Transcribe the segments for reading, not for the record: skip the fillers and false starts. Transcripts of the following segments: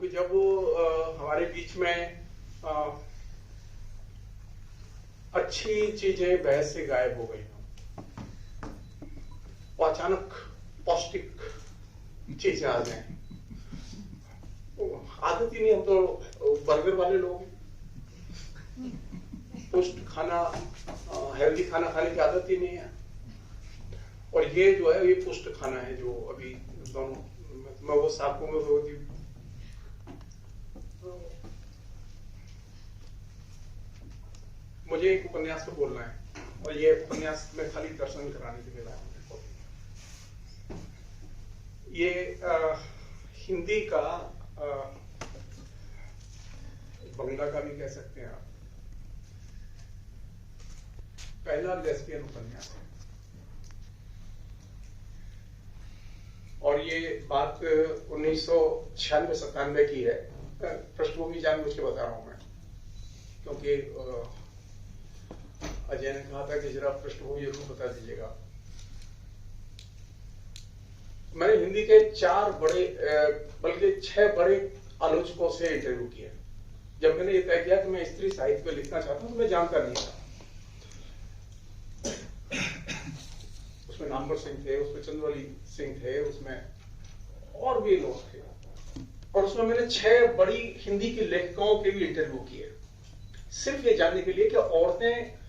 कि जब हमारे बीच में अच्छी चीजें बहस से गायब हो गई और अचानक पौष्टिक चीजें आ जाए, आदत ही नहीं, हम तो बर्गर वाले लोग हैं, पुष्ट खाना हेल्दी खाना खाने की आदत ही नहीं है। और ये जो है ये पुष्ट खाना है जो अभी दोनों मैं वो साकों में होती। मुझे एक उपन्यास पे बोलना है और ये उपन्यास में खाली दर्शन कराने के लिए लाया हूं। ये हिंदी का बंगला का भी कह सकते हैं आप, पहला लेस्बियन उपन्यास है। और ये बात 1996-97 की है। पृष्ठभूमि जानबूझ के बता रहा हूं मैं, क्योंकि अजय ने कहा था कि जरा पृष्ठभूमि जरूर बता दीजिएगा। मैंने हिंदी के 4 बड़े बल्कि 6 बड़े आलोचकों से इंटरव्यू किया। जब मैंने ये तय किया कि मैं स्त्री साहित्य में लिखना चाहता हूं तो मैं जानता नहीं था। उसमें नामवर सिंह थे, उसमें चंद्रवली सिंह थे, उसमें और भी लोग थे। और उसमें मैंने 6 बड़ी हिंदी की लेखिकाओं के भी इंटरव्यू किए, सिर्फ ये जानने के लिए कि औरतें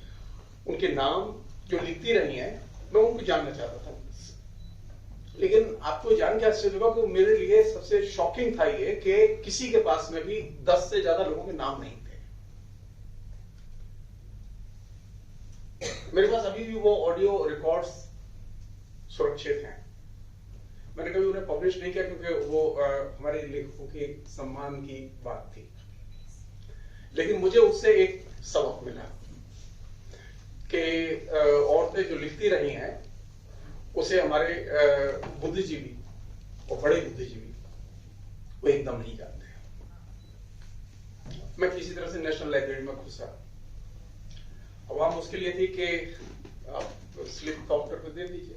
उनके नाम जो लिखती रही हैं, मैं उनको जानना चाहता था। लेकिन आपको जान के आश्चर्य होगा कि मेरे लिए सबसे शॉकिंग था ये कि किसी के पास में भी 10 से ज्यादा लोगों के नाम नहीं थे। मेरे पास अभी भी वो ऑडियो रिकॉर्ड्स सुरक्षित हैं। मैंने कभी उन्हें पब्लिश नहीं किया क्योंकि वो हमारे लेखकों के सम्मान की बात थी। लेकिन मुझे उससे एक सबक मिला कि औरतें जो लिखती रही हैं उसे हमारे बुद्धिजीवी और बड़े बुद्धिजीवी वो एकदम नहीं जानते। मैं किसी तरह से नेशनल लाइब्रेरी में घुसा। अब वहां मुश्किल ये थी कि आप स्लिप काउंटर पे दे दीजिए।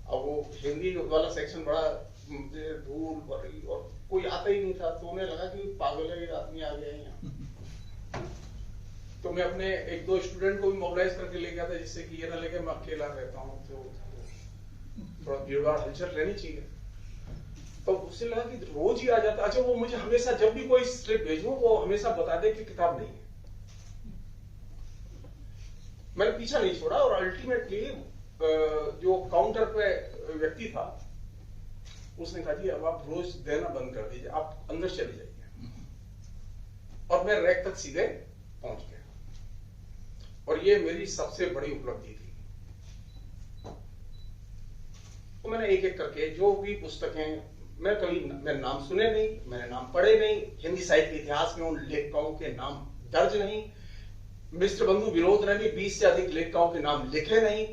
अब वो हिंदी वाला सेक्शन बड़ा मुझे धूल भरी और कोई आता ही नहीं था, तो उन्हें लगा कि पागल है ये आदमी आ गया यहाँ। तो मैं अपने 1-2 स्टूडेंट को भी मोबिलाइज करके ले गया था, जिससे कि ये ना लगे मैं अकेला रहता हूँ, तो थोड़ा भीड़-भाड़ हलचल रहनी चाहिए। तो उससे लगा कि रोज ही आ जाता। अच्छा, वो मुझे हमेशा जब भी कोई स्लिप भेजूं वो हमेशा बता दे कि किताब नहीं है। मैंने पीछा नहीं छोड़ा और अल्टीमेटली जो काउंटर पे व्यक्ति था उसने कहा जी अब आप रोज देना बंद कर दीजिए, आप अंदर चले जाइए। और मैं रैक तक सीधे पहुंच गया और ये मेरी सबसे बड़ी उपलब्धि थी। तो मैंने एक एक करके जो भी पुस्तकें, मैंने नाम सुने नहीं, मैंने नाम पढ़े नहीं, हिंदी साहित्य के इतिहास में उन लेखकों के नाम दर्ज नहीं, मिस्टर बंधु विनोद ने भी 20 से अधिक लेखकों के नाम लिखे नहीं,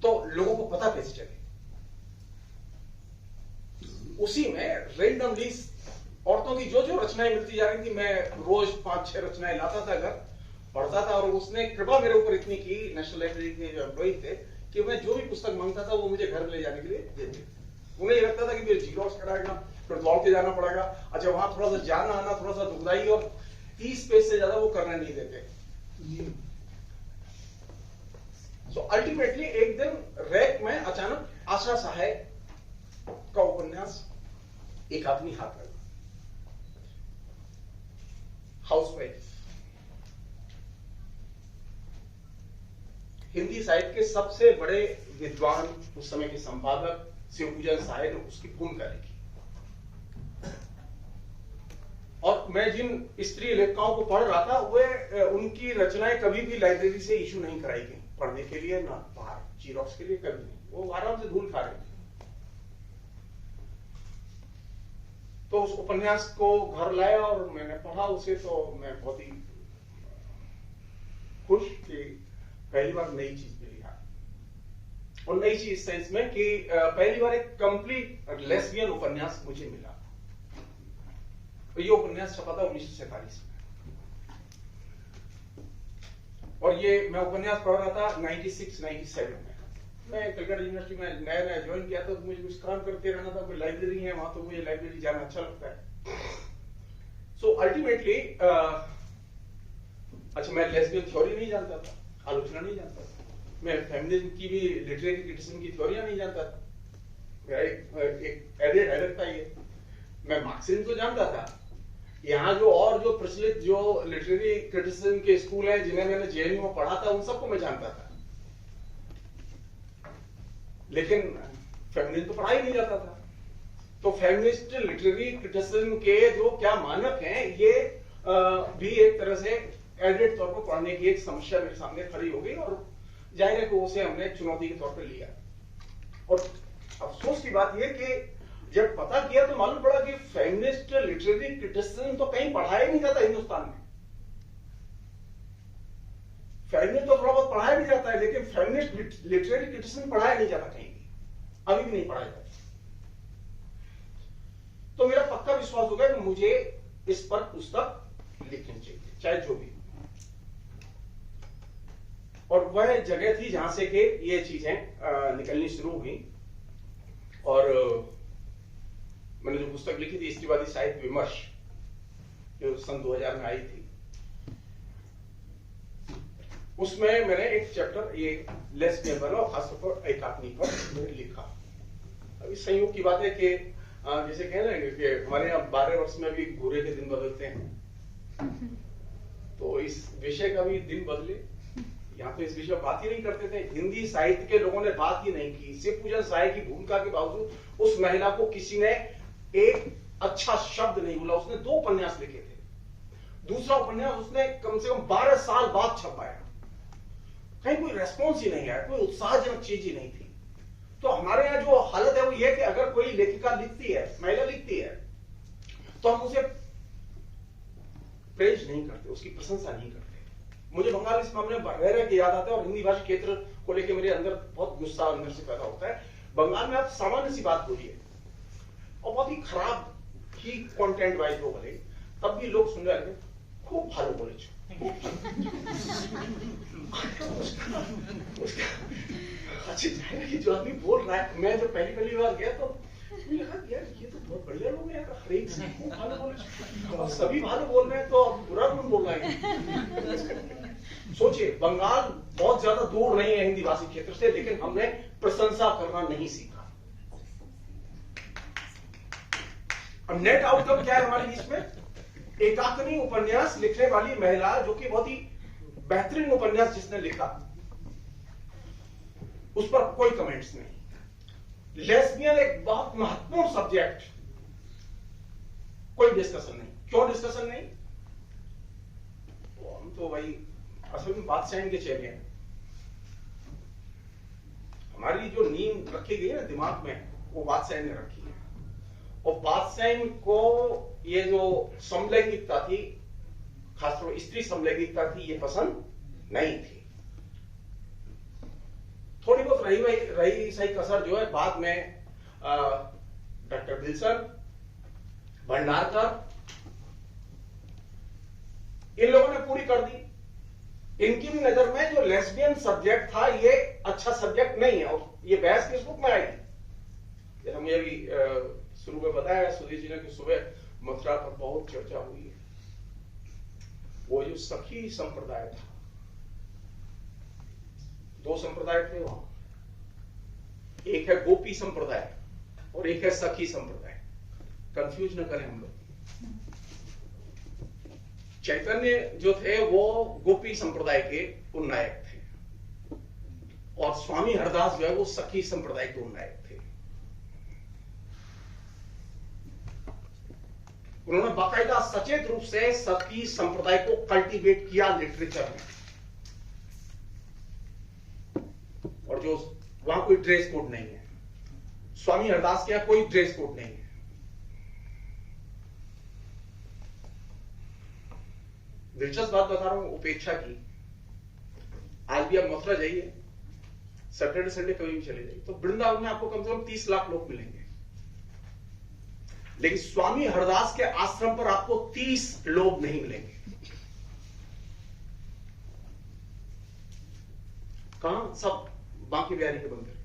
तो लोगों को पता कैसे चले। उसी में रेंडमली औरतों की जो जो रचनाएं मिलती जा रही थी, मैं रोज 5-6 रचनाएं लाता था, घर पढ़ता था। और उसने कृपा मेरे ऊपर इतनी की, नेशनल लाइब्रेरी के जो एम्प्लॉई थे, कि मैं जो भी पुस्तक मांगता था वो मुझे घर ले जाने के लिए देते। उन्हें ये लगता था कि मेरे जीरोक्स कराएगा, फिर दौड़ के जाना पड़ेगा। अच्छा, वहां थोड़ा सा जाना आना थोड़ा सा दुखदाई, और 30 पेज से ज्यादा वो करने नहीं देते। सो अल्टीमेटली एक दिन रैक में अचानक आशा सहाय का उपन्यास एक आदमी हाथ लगा, हाउसवाइफ, हिंदी साहित्य के सबसे बड़े विद्वान, उस समय के संपादक शिवपूजन साय ने उसकी भूमिका लिखी। और मैं जिन स्त्री लेखिकाओं को पढ़ रहा था वे उनकी रचनाएं कभी भी लाइब्रेरी से इशू नहीं कराई गई पढ़ने के लिए, ना बाहर जीरोक्स के लिए, कभी नहीं। वो आराम से धूल खा रहे थे। तो उस उपन्यास को घर लाया और मैंने पढ़ा उसे, तो मैं बहुत ही खुश कि पहली बार नई चीज मिली है। और नई चीज इस सेंस में कि पहली बार एक कंप्लीट लेस्बियन उपन्यास मुझे मिला। तो ये उपन्यास छपा था 1947 में, और ये मैं उपन्यास पढ़ रहा था 96-97 में। मैं कलकत्ता यूनिवर्सिटी में नया नया ज्वाइन किया था, तो मुझे कुछ काम करते रहना था। कोई लाइब्रेरी है वहां, तो मुझे लाइब्रेरी जाना अच्छा लगता है। सो अल्टीमेटली अच्छा, मैं लेस्बियन थ्योरी नहीं जानता था, आलोचना नहीं जानता था, मैं फेमिनिज्म की भी लिटरेरी क्रिटिसिज्म की थ्योरियां नहीं जानता था, मेरा एक एडेड था ये। मैं मार्क्सिज्म तो जानता था, यहाँ जो और जो प्रचलित जो लिटरेरी क्रिटिसिज्म के स्कूल हैं जिन्हें मैंने जेएनयू में पढ़ा था, उन सबको मैं जानता था, लेकिन फेमिनिज्म तो पढ़ा ही नहीं जाता था। तो फेमिनिस्ट लिटरेरी क्रिटिसिज्म के जो क्या मानक हैं, ये भी एक तरह से एडेड तौर पर पढ़ने की एक समस्या मेरे सामने खड़ी हो गई, और जाहिर है कि उसे हमने चुनौती के तौर पर लिया। और अफसोस की बात यह कि जब पता किया तो मालूम पड़ा कि फेमिनिस्ट लिटरेरी क्रिटिसिज्म तो कहीं पढ़ाया ही नहीं जाता हिंदुस्तान में। फेमिनिस्ट तो थोड़ा बहुत पढ़ाया भी जाता है, लेकिन फेमिनिस्ट लिटरेरी क्रिटिसिज्म पढ़ाया नहीं जाता कहीं भी, अभी भी नहीं पढ़ाया जाता। तो मेरा पक्का विश्वास हो गया कि मुझे इस पर पुस्तक लिखनी चाहिए, चाहे जो भी। और वह जगह थी जहां से कि ये चीजें निकलनी शुरू हुई। और मैंने जो पुस्तक लिखी थी, स्त्रीवादी साहित्य विमर्श, जो सन 2000 में आई थी, उसमें मैंने एक चैप्टर ये लेस्बियन पर और खासतौर पर एकात्मी पर मैंने लिखा। अभी संयोग की बात है कि जैसे कह रहे हैं कि हमारे यहाँ 12 वर्ष में भी घूरे के दिन बदलते हैं, तो इस विषय का भी दिन बदले। यहाँ तो इस विषय पर बात ही नहीं करते थे, हिंदी साहित्य के लोगों ने बात ही नहीं की। शिव पूजन साय की भूमिका के बावजूद उस महिला को किसी ने एक अच्छा शब्द नहीं बोला। उसने 2 उपन्यास लिखे थे, दूसरा उपन्यास उसने कम से कम 12 साल बाद छपाया, कहीं कोई रेस्पॉन्स ही नहीं आया, कोई उत्साहजनक चीज ही नहीं थी। तो हमारे यहाँ जो हालत है वो ये कि अगर कोई लेखिका लिखती है, महिला लिखती है, तो हम उसे प्रेज नहीं करते, उसकी प्रशंसा नहीं करते। मुझे बंगाल इस मामले में रह रह के याद आता है, और हिंदी भाषी क्षेत्र को लेकर मेरे अंदर बहुत गुस्सा अंदर से पैदा होता है। बंगाल में आप सामान्य सी बात बोलिए, और बहुत ही खराब ही कंटेंट वाइज हो भले, तब भी लोग सुन रहे हैं, खूब भालो बोले अच्छा कि जो आदमी बोल रहा है। मैं जब पहली बार गया तो मुझे लगा यार ये तो बहुत बढ़िया लोग हैं, हर एक से भालो बोले, सभी भालो बोल रहे हैं, तो अब बुरा कौन बोल रहा है? सोचिए, बंगाल बहुत ज्यादा दूर नहीं है हिंदी भाषी क्षेत्र से, लेकिन हमने प्रशंसा करना नहीं सीखा। अब नेट आउटकम क्या है हमारे बीच में? एकांकनी उपन्यास लिखने वाली महिला, जो कि बहुत ही बेहतरीन उपन्यास जिसने लिखा, उस पर कोई कमेंट्स नहीं। लेस्बियन एक बहुत महत्वपूर्ण सब्जेक्ट, कोई डिस्कशन नहीं। क्यों डिस्कशन नहीं? तो हम तो भाई असल में बादशाह के चेहरे हैं। हमारी जो नींव रखी गई है ना दिमाग में, वो बादशाह ने रखी है। और बादशाह को ये जो समलैंगिकता थी, खासतौर स्त्री समलैंगिकता थी, ये पसंद नहीं थी। थोड़ी बहुत रही सही कसर जो है बाद में डॉक्टर विल्सन, भंडारकर, इन लोगों ने पूरी कर दी। इनकी भी नजर में जो लेस्बियन सब्जेक्ट था ये अच्छा सब्जेक्ट नहीं है। और ये बहस किस रूप में आई? जैसा मुझे भी शुरू में बताया सुधीर जी ने कि सुबह मथुरा पर बहुत चर्चा हुई है। वो जो सखी संप्रदाय था, 2 संप्रदाय थे वहां, एक है गोपी संप्रदाय और एक है सखी संप्रदाय। कंफ्यूज न करें हम लोग। चैतन्य जो थे वो गोपी संप्रदाय के उन्नायक थे, और स्वामी हरदास जो है वो सखी संप्रदाय के उन्नायक थे। उन्होंने बाकायदा सचेत रूप से सखी संप्रदाय को कल्टीवेट किया लिटरेचर में। और जो वहां कोई ड्रेस कोड नहीं है, स्वामी हरदास के यहां कोई ड्रेस कोड नहीं है। दिलचस्प बात बता रहा हूं उपेक्षा की। आज भी आप मथुरा जाइए, सैटरडे संडे कभी भी चले जाइए, तो वृंदावन में आपको कम से कम 30 लाख लोग मिलेंगे। लेकिन स्वामी हरदास के आश्रम पर आपको 30 लोग नहीं मिलेंगे। कहां? सब बांकी बिहारी के मंदिर।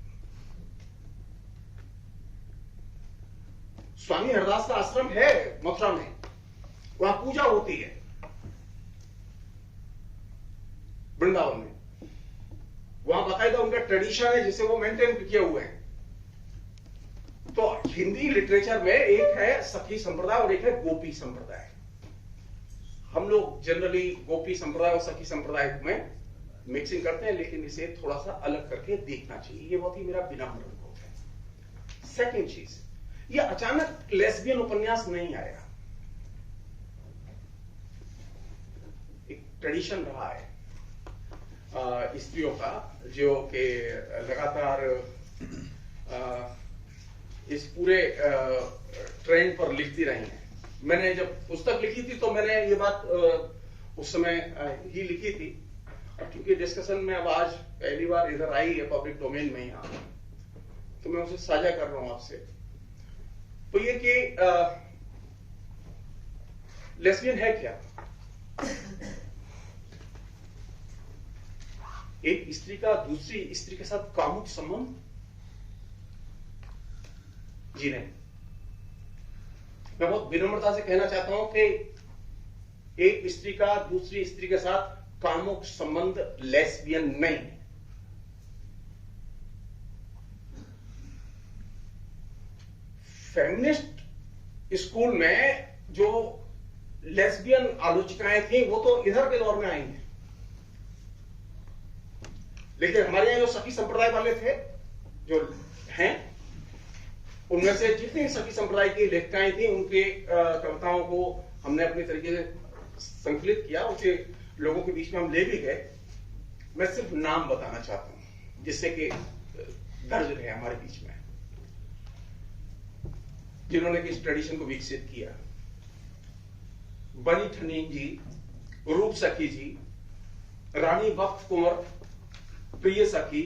स्वामी हरदास का आश्रम है मथुरा में, वहां पूजा होती है वृंदावन में, वहां बाकायदा उनका ट्रेडिशन है जिसे वो मेंटेन किए हुए हैं। तो हिंदी लिटरेचर में एक है सखी संप्रदाय और एक है गोपी संप्रदाय। हम लोग जनरली गोपी संप्रदाय और सखी संप्रदाय में मिक्सिंग करते हैं, लेकिन इसे थोड़ा सा अलग करके देखना चाहिए। ये बहुत ही मेरा विनम्र अनुभव है। सेकेंड चीज, ये अचानक लेस्बियन उपन्यास नहीं आया, एक ट्रेडिशन रहा है स्त्रियों का जो कि लगातार इस पूरे ट्रेंड पर लिखती रही हैं। मैंने जब पुस्तक लिखी थी तो मैंने ये बात उस समय ही लिखी थी, और क्योंकि डिस्कशन में अब आज पहली बार इधर आई है पब्लिक डोमेन में यहाँ, तो मैं उसे साझा कर रहा हूं आपसे। तो ये कि लेस्बियन है क्या? एक स्त्री का दूसरी स्त्री के साथ कामुक संबंध? जी नहीं। मैं बहुत विनम्रता से कहना चाहता हूं कि एक स्त्री का दूसरी स्त्री के साथ कामुक संबंध लेस्बियन नहीं है। फेमिनिस्ट स्कूल में जो लेस्बियन आलोचिकाएं थी वो तो इधर के दौर में आई हैं, लेकिन हमारे यहां जो सखी संप्रदाय वाले थे जो हैं, उनमें से जितनी सखी संप्रदाय की लेखिकाएं थी उनके कविताओं को हमने अपने तरीके से संकलित किया, उसे लोगों के बीच में हम ले भी गए। मैं सिर्फ नाम बताना चाहता हूं जिससे कि दर्ज रहे हमारे बीच में, जिन्होंने इस ट्रेडिशन को विकसित किया। बनी ठनीन जी, रूप सखी जी, रानी बख्त कुंवर, प्रिय सखी,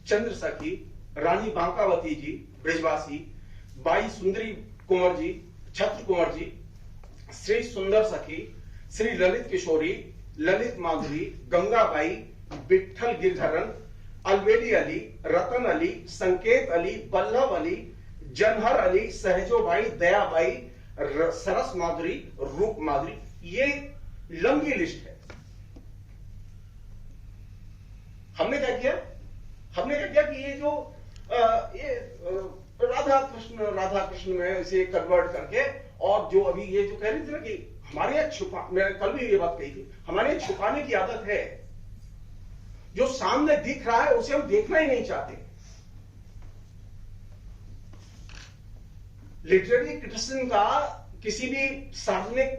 चंद्र सखी, रानी बांकावती जी ब्रजवासी, बाई सुंदरी कुंवर जी, छत्र कुंवर जी, श्री सुंदर सखी, श्री ललित किशोरी, ललित माधुरी, गंगाबाई, विठल गिरधरन, अलवेली अली, रतन अली, संकेत अली, बल्लभ अली, जनहर अली, सहजोबाई, दयाबाई, सरस माधुरी, रूप माधुरी। ये लंबी लिस्ट है। हमने क्या किया कि ये जो राधा कृष्ण में इसे कन्वर्ट करके, और जो अभी ये जो कह रही थी ना कि हमारे यहाँ मैंने कल भी ये बात कही थी, हमारे यहाँ छुपाने की आदत है। जो सामने दिख रहा है उसे हम देखना ही नहीं चाहते। लिटरेरी क्रिटिसिज्म का, किसी भी सार्वजनिक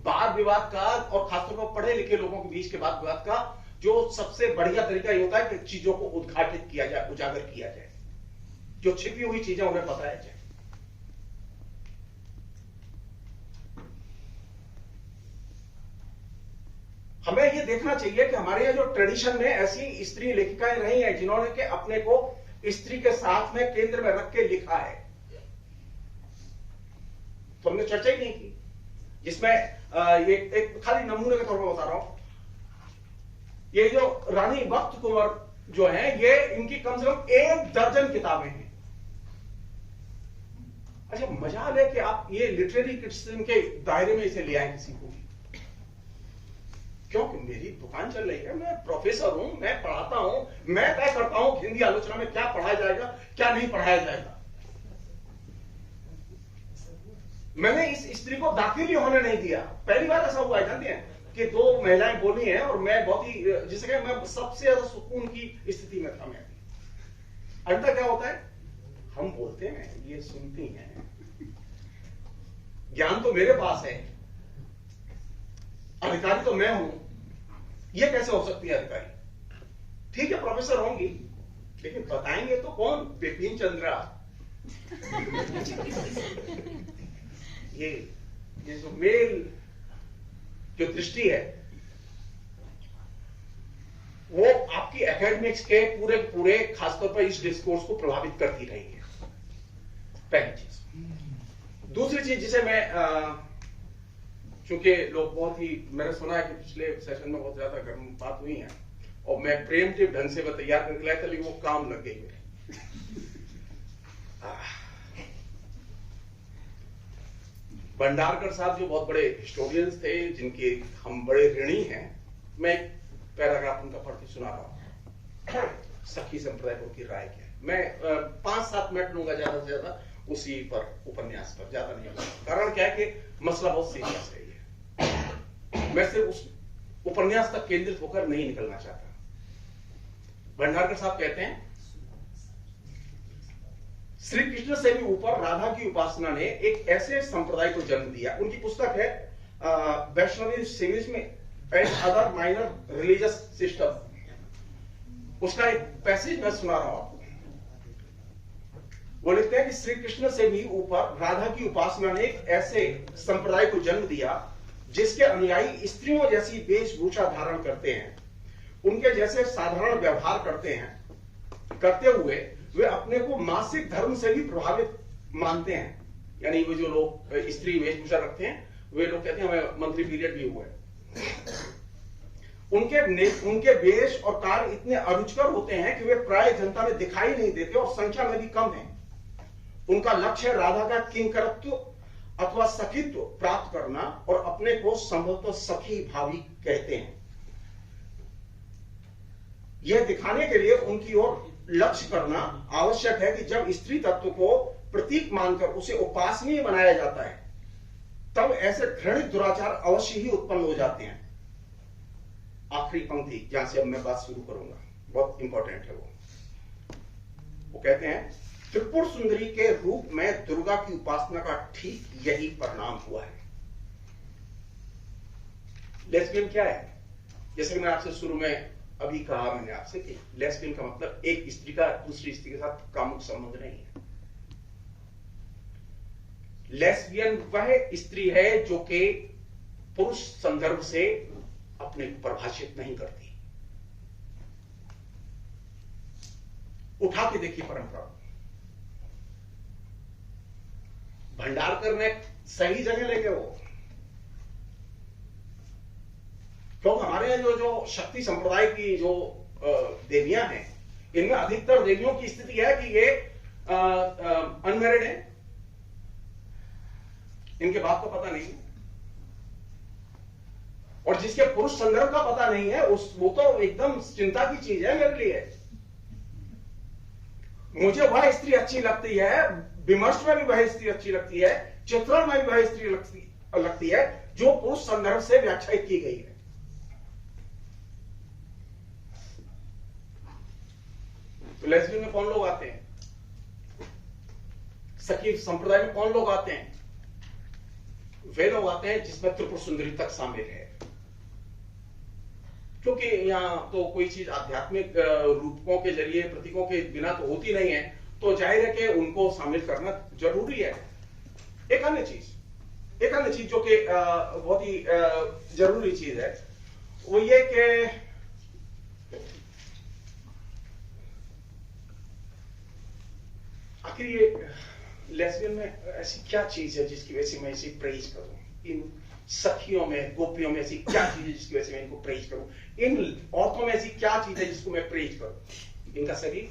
वाद विवाद का, और खासतौर पर पढ़े लिखे लोगों के बीच के वाद विवाद का जो सबसे बढ़िया तरीका ये होता है कि चीजों को उद्घाटित किया जाए, उजागर किया जाए, जो छिपी हुई चीजें उन्हें बताया जाए। हमें यह देखना चाहिए कि हमारे यहाँ जो ट्रेडिशन में ऐसी स्त्री लेखिकाएं रही हैं जिन्होंने के अपने को स्त्री के साथ में केंद्र में रख के लिखा है। तो हमने चर्चा ही नहीं की, जिसमें ये एक खाली नमूने के तौर पर बता रहा हूं। ये जो रानी बख्त कुंवर जो है, ये इनकी कम से कम 1 दर्जन किताबें हैं। अच्छा, मजाल है कि आप ये लिटरेरी क्रिटिसिज्म के दायरे में इसे ले आए किसी को भी, क्योंकि मेरी दुकान चल रही है, मैं प्रोफेसर हूं, मैं पढ़ाता हूं, मैं तय करता हूं हिंदी आलोचना में क्या पढ़ाया जाएगा, क्या नहीं पढ़ाया जाएगा। मैंने इस स्त्री को दाखिल ही होने नहीं दिया। पहली बार ऐसा हुआ है, जानते हैं, कि 2 महिलाएं बोली हैं और मैं बहुत ही, जिसे कहें, मैं सबसे ज्यादा सुकून की स्थिति में था। मैं अंतर क्या होता है, हम बोलते हैं, ये सुनती हैं, ज्ञान तो मेरे पास है, अधिकारी तो मैं हूं, ये कैसे हो सकती है अधिकारी? ठीक है, प्रोफेसर होंगी, लेकिन बताएंगे तो कौन? बिपिन चंद्रा। ये जो मेल जो दृष्टि है, वो आपकी एकेडमिक्स के पूरे खासतौर पर इस डिस्कोर्स को प्रभावित करती रही है। पहली चीज। दूसरी चीज जिसे मैं, चूंकि लोग बहुत ही, मैंने सुना है कि पिछले सेशन में बहुत ज्यादा गर्म बात हुई है, और मैं प्रेमटिव ढंग से वो तैयार करके लाया था, लेकिन वो काम लग गई मेरे। भंडारकर साहब जो बहुत बड़े हिस्टोरियंस थे, जिनके हम बड़े ऋणी हैं, मैं एक पैराग्राफ उनका पढ़ के सुना रहा हूं। सखी संप्रदाय पर उनकी राय क्या है। मैं 5-7 मिनट लूंगा ज्यादा से ज्यादा उसी पर, उपन्यास पर, ज्यादा नहीं होगा। कारण क्या है कि मसला बहुत सीरियस है ये। मैं सिर्फ उस उपन्यास तक केंद्रित होकर नहीं निकलना चाहता। भंडारकर साहब कहते हैं, श्री कृष्ण से भी ऊपर राधा की उपासना ने एक ऐसे संप्रदाय को जन्म दिया। उनकी पुस्तक है Vaishnavism Saivism and other minor religious system. उसका एक पैसेज मैं सुना रहा हूं। वो लिखते हैं कि श्री कृष्ण से भी ऊपर राधा की उपासना ने एक ऐसे संप्रदाय को जन्म दिया जिसके अनुयायी स्त्रियों जैसी वेशभूषा धारण करते हैं, उनके जैसे साधारण व्यवहार करते हुए वे अपने को मासिक धर्म से भी प्रभावित मानते हैं। यानी वो जो लोग स्त्री वेशभूषा रखते हैं, वे लोग कहते हैं हमें मंथली पीरियड भी हुआ है। उनके वेश और कार्य इतने अरुचिकर होते हैं कि वे प्राय जनता में दिखाई नहीं देते और संख्या में भी कम है। उनका लक्ष्य राधा का किंकरत्व अथवा सखीत्व प्राप्त करना और अपने को संभवतः सखी भावी कहते हैं। यह दिखाने के लिए उनकी ओर लक्ष्य करना आवश्यक है कि जब स्त्री तत्व को प्रतीक मानकर उसे उपासनीय बनाया जाता है, तब ऐसे घृणित दुराचार अवश्य ही उत्पन्न हो जाते हैं। आखिरी पंक्ति जहां से अब मैं बात शुरू करूंगा, बहुत इंपॉर्टेंट है। वो कहते हैं, त्रिपुर सुंदरी के रूप में दुर्गा की उपासना का ठीक यही परिणाम हुआ है। लेस्बियन क्या है? जैसे कि मैं आपसे शुरू में अभी कहा, मैंने आपसे कि लेस्बियन का मतलब एक स्त्री का दूसरी स्त्री के साथ कामुक संबंध नहीं है। लेस्बियन वह स्त्री है जो कि पुरुष संदर्भ से अपने को परिभाषित नहीं करती। उठा के देखिए परंपरा। भंडारकर ने सही जगह लेके वो, क्योंकि हमारे यहाँ जो शक्ति संप्रदाय की जो देवियां हैं, इनमें अधिकतर देवियों की स्थिति है कि ये अनमैरिड है, इनके बाप को पता नहीं है, और जिसके पुरुष संदर्भ का पता नहीं है वो तो एकदम चिंता की चीज है मेरे लिए। मुझे वह स्त्री अच्छी लगती है, विमर्श में भी वह स्त्री अच्छी लगती है, चित्रण में भी वह स्त्री लगती है जो पुरुष संदर्भ से व्याख्यायित की गई है। तो लेस्बियन में कौन लोग आते हैं? सखी संप्रदाय में कौन लोग आते हैं? वे लोग आते हैं जिसमें त्रिपुर सुंदरी तक शामिल है। क्योंकि यहां तो कोई चीज आध्यात्मिक रूपों के जरिए, प्रतीकों के बिना तो होती नहीं है, तो जाहिर है कि उनको शामिल करना जरूरी है। एक अन्य चीज जो कि बहुत ही जरूरी चीज है, वो ये कि आखिर ये लेस्बियन में ऐसी क्या चीज है जिसकी वजह से मैं इसे प्रेज करूं? इन सखियों में, गोपियों में ऐसी क्या चीज है जिसकी वजह से मैं इनको प्रेज करूं? इन औरतों में ऐसी क्या चीज है जिसको मैं प्रेज करूं? इनका शरीर,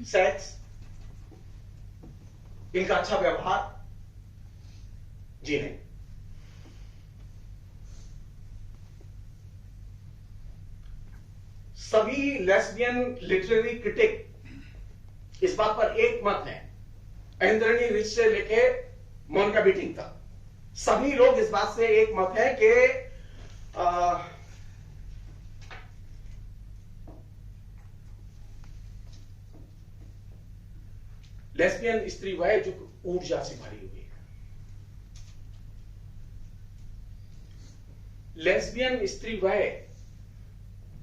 सेक्स, इनका अच्छा व्यवहार? जी नहीं। सभी लेस्बियन लिटरेरी क्रिटिक इस बात पर एक मत है, एंड्रनी रिच से लेके मोनिका बीटिंग तक सभी लोग इस बात से एक मत है कि लेस्बियन स्त्री वह है जो ऊर्जा से भरी हुई है। लेस्बियन स्त्री वह है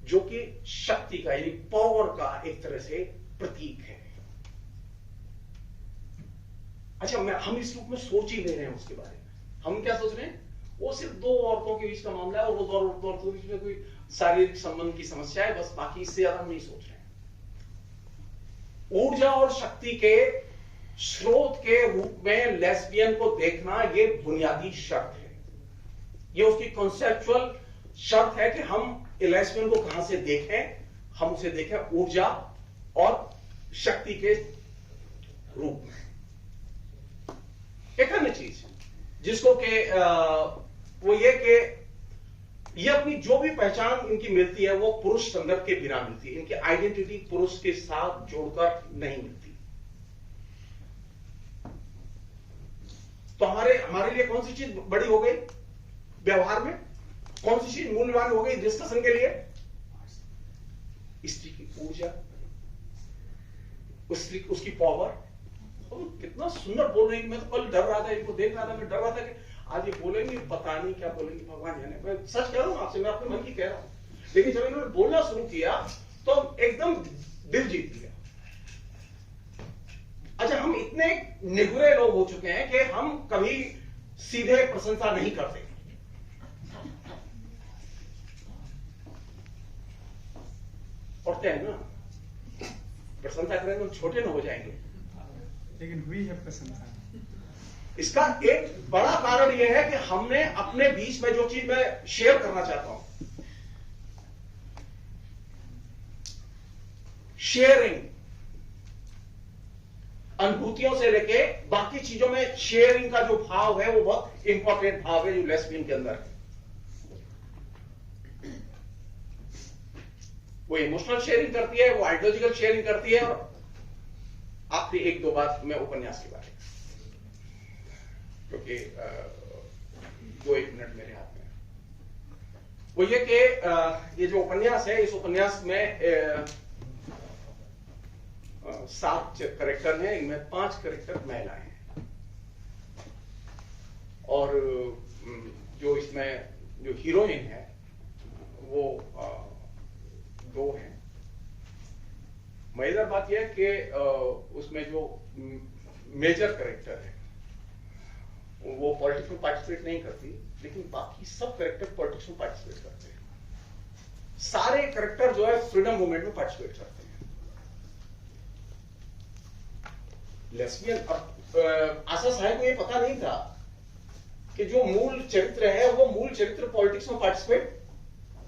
जो कि शक्ति का, यानी पावर का एक तरह से प्रतीक है। अच्छा, हम इस रूप में सोच ही ले रहे हैं उसके बारे में। हम क्या सोच रहे हैं? वो सिर्फ दो औरतों के बीच का मामला है और वो दो औरतों के बीच में कोई शारीरिक संबंध की समस्या है, बस। बाकी इससे ज्यादा हम नहीं सोच रहे हैं। ऊर्जा और शक्ति के स्रोत के रूप में लेस्बियन को देखना, ये बुनियादी शर्त है, ये उसकी कॉन्सेप्चुअल शर्त है कि हम लेस्बियन को कहां से देखें। हम उसे देखें ऊर्जा और शक्ति के रूप में। एक अन्य चीज, जिसको के वो ये कि ये अपनी जो भी पहचान इनकी मिलती है वो पुरुष संदर्भ के बिना मिलती है। इनकी आइडेंटिटी पुरुष के साथ जोड़कर नहीं मिलती। तो हमारे लिए कौन सी चीज बड़ी हो गई व्यवहार में? कौन सी चीज मूल्यवान हो गई डिस्कशन के लिए? स्त्री की ऊर्जा, उसकी पावर। कितना सुंदर बोल रहे हैं। मैं तो कल डर रहा था, इनको देख रहा था, मैं डर रहा था कि आज ये बोलेंगे, पता नहीं क्या बोलेंगे, भगवान जाने। मैं सच कह रहा हूं आपसे, मैं अपने मन की कह रहा हूं। लेकिन जब इन्होंने बोलना शुरू किया तो एकदम दिल जीत लिया। अच्छा, हम इतने निगुरे लोग हो चुके हैं कि हम कभी सीधे प्रशंसा नहीं करते। पढ़ते हैं ना, प्रशंसा करेंगे तो छोटे ना हो जाएंगे। लेकिन हुई है प्रशंसा। इसका एक बड़ा कारण यह है कि हमने अपने बीच में जो चीज मैं शेयर करना चाहता हूं, शेयरिंग, अनुभूतियों से लेके बाकी चीजों में शेयरिंग का जो भाव है वो बहुत इंपॉर्टेंट भाव है जो लेस्बियन के अंदर है। वो इमोशनल शेयरिंग करती है, वो आइडियोलॉजिकल शेयरिंग करती है। और आखिरी एक दो बात मैं उपन्यास के बारे में, क्योंकि 2-1 मिनट मेरे हाथ में, वो ये कि ये जो उपन्यास है, इस उपन्यास में 7 कैरेक्टर हैं, इनमें 5 कैरेक्टर महिलाएं हैं। और जो इसमें जो हीरोइन है वो 2 हैं। मजेदार बात यह है कि उसमें जो मेजर कैरेक्टर है वो पॉलिटिक्स में पार्टिसिपेट नहीं करती, लेकिन बाकी सब कैरेक्टर पॉलिटिक्स में पार्टिसिपेट करते हैं। सारे कैरेक्टर जो है फ्रीडम मूवमेंट में पार्टिसिपेट करते हैं। लेस्बियन, आशा साहेब को ये पता नहीं था कि जो मूल चरित्र है वो मूल चरित्र पॉलिटिक्स में पार्टिसिपेट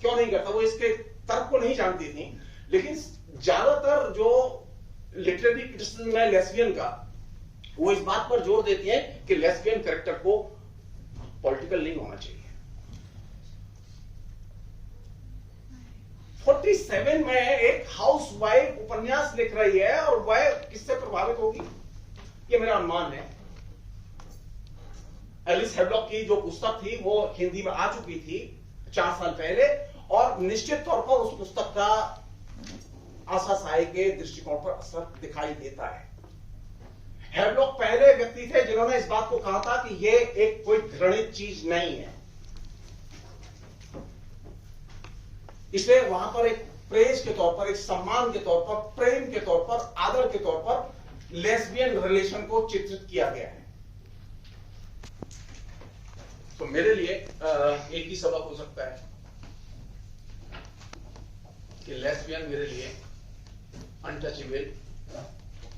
क्यों नहीं करता। वो इसके तर्क को नहीं जानती थी। लेकिन ज्यादातर जो लिटरेरी क्रिटिसिज्म है लेस्बियन का, वो इस बात पर जोर देती है कि लेस्बियन कैरेक्टर को पॉलिटिकल नहीं होना चाहिए। 47 में एक हाउसवाइफ उपन्यास लिख रही है और वह किससे प्रभावित होगी, ये मेरा अनुमान है। एलिस हेवलॉक की जो पुस्तक थी वो हिंदी में आ चुकी थी 4 साल पहले, और निश्चित तौर पर उस पुस्तक का आशा साई के दृष्टिकोण पर असर दिखाई देता है। हेवलॉक पहले व्यक्ति थे जिन्होंने इस बात को कहा था कि ये एक कोई घृणित चीज नहीं है। इसलिए वहां पर एक प्रेज के तौर पर, एक सम्मान के तौर पर, प्रेम के तौर पर, आदर के तौर पर लेस्बियन रिलेशन को चित्रित किया गया है। तो मेरे लिए एक ही सबक हो सकता है कि लेस्बियन मेरे लिए अनटचेबल,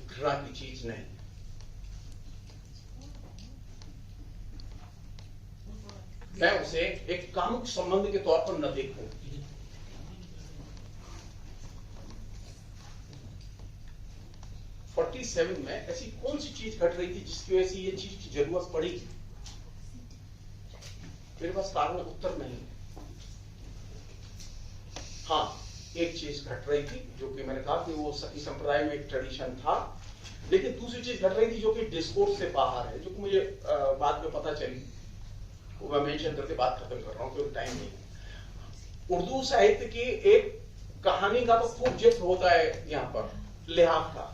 घृणा की चीज नहीं। मैं उसे एक कामुक संबंध के तौर पर न देखूं। फोर्टी 47 में ऐसी कौन सी चीज घट रही थी जिसकी वजह से ये चीज की जरूरत पड़ी? मेरे पास कारण उत्तर नहीं है। हाँ, एक चीज घट रही थी जो कि मैंने कहा कि वो सती संप्रदाय में एक ट्रेडिशन था, लेकिन दूसरी चीज घट रही थी जो कि डिस्कोर्स से बाहर है, जो कि मुझे बाद में पता चली। वो मैं मेंशन करके बात खत्म कर रहा हूं क्योंकि टाइम नहीं। उर्दू साहित्य की एक कहानी का तो खूब जिक्र होता है यहां पर, लिहाफ का,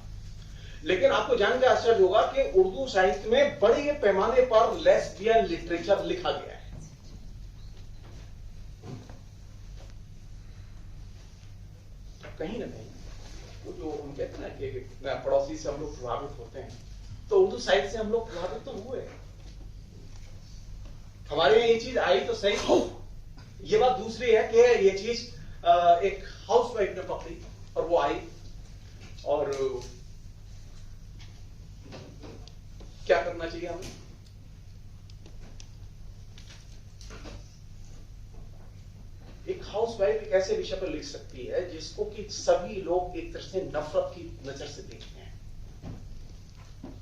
लेकिन आपको जानकर आश्चर्य होगा कि उर्दू साहित्य में बड़े पैमाने पर लेस्बियन लिटरेचर लिखा गया है। कहीं ना कहीं वो जो हम कहते हैं ना कि पड़ोसी से हम लोग प्रभावित होते हैं, तो उर्दू साहित्य से हम लोग प्रभावित तो हुए। हमारे यहाँ ये चीज आई तो सही, ये बात दूसरी है कि ये चीज एक हाउसवाइफ ने पकड़ी और वो आई, और क्या करना चाहिए हमें? एक हाउसवाइफ एक ऐसे विषय पर लिख सकती है जिसको कि सभी लोग एक तरह से नफरत की नजर से देखते हैं,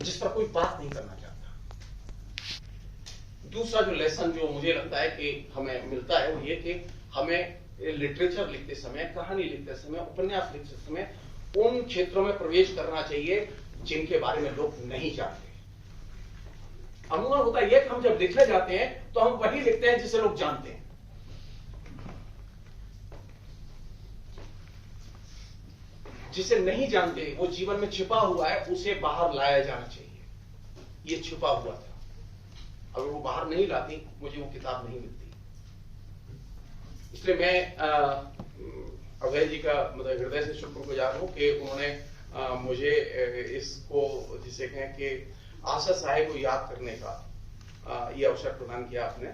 जिस पर कोई बात नहीं करना चाहता। दूसरा जो लेसन जो मुझे लगता है कि हमें मिलता है वो ये कि हमें लिटरेचर लिखते समय, कहानी लिखते समय, उपन्यास लिखते समय उन क्षेत्रों में प्रवेश करना चाहिए जिनके बारे में लोग नहीं जानते। अमूमन होता यह कि हम जब लिखने जाते हैं तो हम वही लिखते हैं जिसे लोग जानते हैं। जिसे नहीं जानते, वो जीवन में छिपा हुआ है, उसे बाहर लाया जाना चाहिए। ये छिपा हुआ था, अगर वो बाहर नहीं लाती मुझे वो किताब नहीं मिलती। इसलिए मैं अभय जी का मतलब हृदय से शुक्रगुजार हूं कि उन्होंने मुझे इसको जिसे कहें कि आशा साहे को याद करने का ये अवसर प्रदान किया आपने।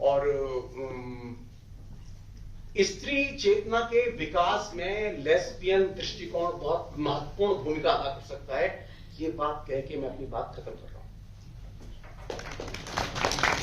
और स्त्री चेतना के विकास में लेस्बियन दृष्टिकोण बहुत महत्वपूर्ण भूमिका अदा कर सकता है। ये बात कह के मैं अपनी बात खत्म कर रहा हूं।